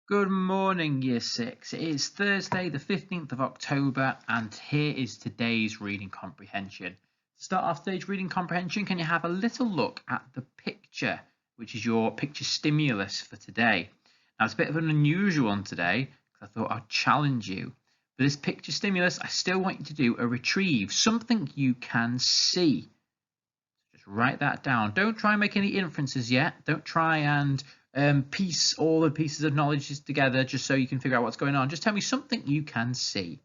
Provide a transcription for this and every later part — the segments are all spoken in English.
Good morning, Year 6. It is Thursday, the 15th of October, and here is today's reading comprehension. To start off today's reading comprehension, can you have a little look at the picture, which is your picture stimulus for today? Now, it's a bit of an unusual one today, because I thought I'd challenge you. For this picture stimulus, I still want you to do a retrieve, something you can see. Just write that down. Don't try and make any inferences yet. Don't try and piece all the pieces of knowledge together just so you can figure out what's going on. Just tell me something you can see.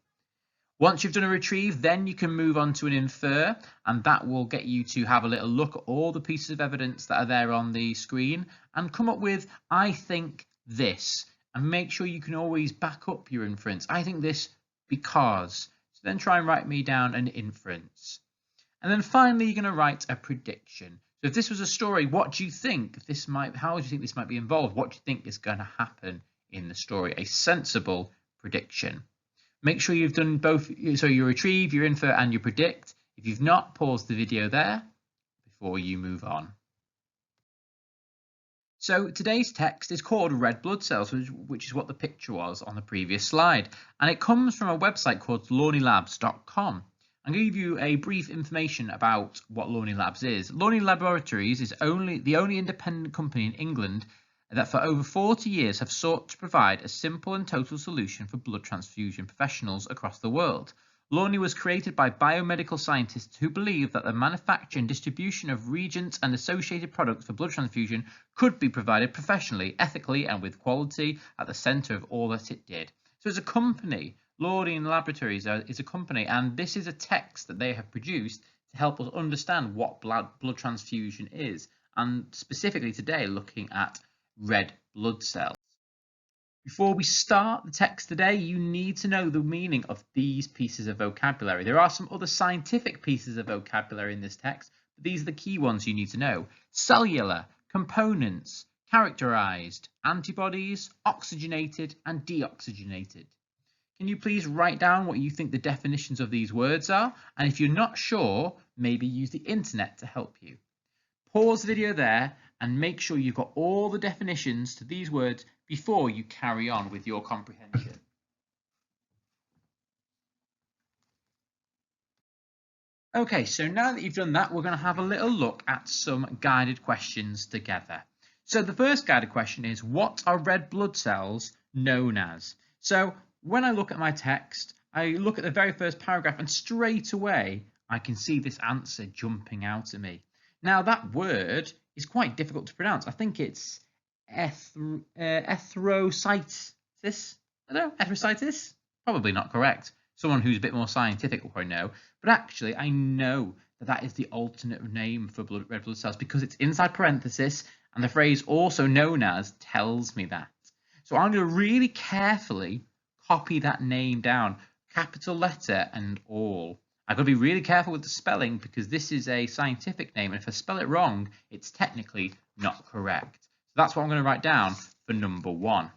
Once you've done a retrieve, then you can move on to an infer, and that will get you to have a little look at all the pieces of evidence that are there on the screen and come up with, I think this, and make sure you can always back up your inference. I think this because. So then try and write me down an inference. And then finally, you're going to write a prediction. So if this was a story, what do you think this might, how do you think this might be involved? What do you think is going to happen in the story? A sensible prediction. Make sure you've done both, so you retrieve, you infer, and you predict. If you've not, pause the video there before you move on. So today's text is called Red Blood Cells, which is what the picture was on the previous slide. And it comes from a website called lawnylabs.com. I'm going to give you a brief information about what Lawney Labs is. Lawney Laboratories is the only independent company in England that for over 40 years have sought to provide a simple and total solution for blood transfusion professionals across the world. Lawney was created by biomedical scientists who believed that the manufacture and distribution of reagents and associated products for blood transfusion could be provided professionally, ethically, and with quality at the centre of all that it did. So as a company, Lawney Laboratories is a company, and this is a text that they have produced to help us understand what blood transfusion is, and specifically today looking at red blood cells. Before we start the text today, you need to know the meaning of these pieces of vocabulary. There are some other scientific pieces of vocabulary in this text, but these are the key ones you need to know. Cellular, components, characterized, antibodies, oxygenated, and deoxygenated. Can you please write down what you think the definitions of these words are? And if you're not sure, maybe use the internet to help you. Pause the video there and make sure you've got all the definitions to these words before you carry on with your comprehension. Okay, so now that you've done that, we're going to have a little look at some guided questions together. So the first guided question is, what are red blood cells known as? So when I look at my text, I look at the very first paragraph and straight away I can see this answer jumping out at me. Now that word is quite difficult to pronounce. I think it's erythrocytosis. I don't know, erythrocytosis? Probably not correct. Someone who's a bit more scientific will probably know. But actually, I know that that is the alternate name for red blood cells because it's inside parenthesis, and the phrase also known as tells me that. So I'm going to really carefully copy that name down, capital letter and all. I've got to be really careful with the spelling because this is a scientific name, and if I spell it wrong, it's technically not correct. So that's what I'm going to write down for number 1.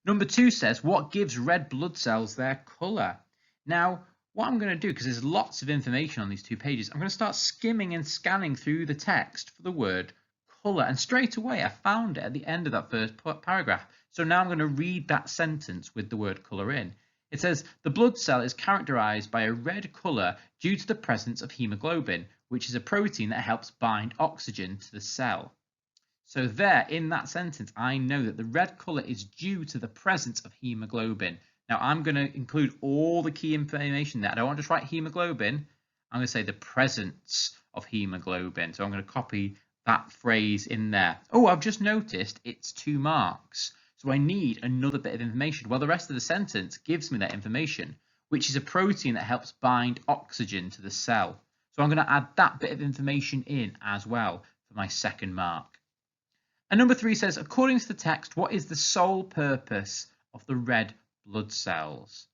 Number 2 says, what gives red blood cells their colour? Now, what I'm going to do, because there's lots of information on these 2 pages, I'm going to start skimming and scanning through the text for the word colour, and straight away I found it at the end of that first paragraph. So now I'm going to read that sentence with the word colour in. It says, the blood cell is characterised by a red colour due to the presence of haemoglobin, which is a protein that helps bind oxygen to the cell. So there, in that sentence, I know that the red colour is due to the presence of haemoglobin. Now, I'm going to include all the key information there. I don't want to just write haemoglobin. I'm going to say the presence of haemoglobin. So I'm going to copy that phrase in there. Oh, I've just noticed it's 2 marks. So I need another bit of information. Well, the rest of the sentence gives me that information, which is a protein that helps bind oxygen to the cell. So I'm going to add that bit of information in as well for my 2nd mark. And number 3 says, according to the text, what is the sole purpose of the red blood cells?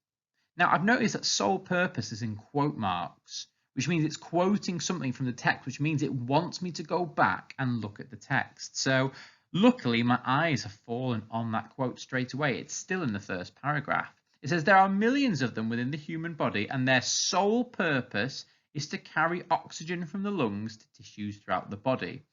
Now, I've noticed that sole purpose is in quote marks, which means it's quoting something from the text, which means it wants me to go back and look at the text. So luckily, my eyes have fallen on that quote straight away. It's still in the first paragraph. It says there are millions of them within the human body, and their sole purpose is to carry oxygen from the lungs to tissues throughout the body.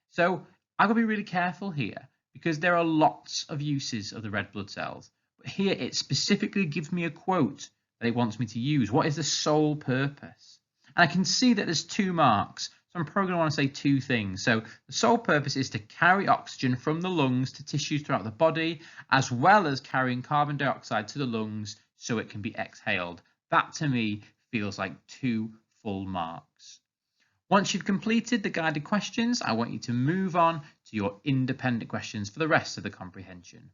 So I've got to be really careful here because there are lots of uses of the red blood cells. But here it specifically gives me a quote that it wants me to use. What is the sole purpose? And I can see that there's 2 marks. So I'm probably going to want to say 2 things. So the sole purpose is to carry oxygen from the lungs to tissues throughout the body, as well as carrying carbon dioxide to the lungs so it can be exhaled. That to me feels like 2 full marks. Once you've completed the guided questions, I want you to move on to your independent questions for the rest of the comprehension.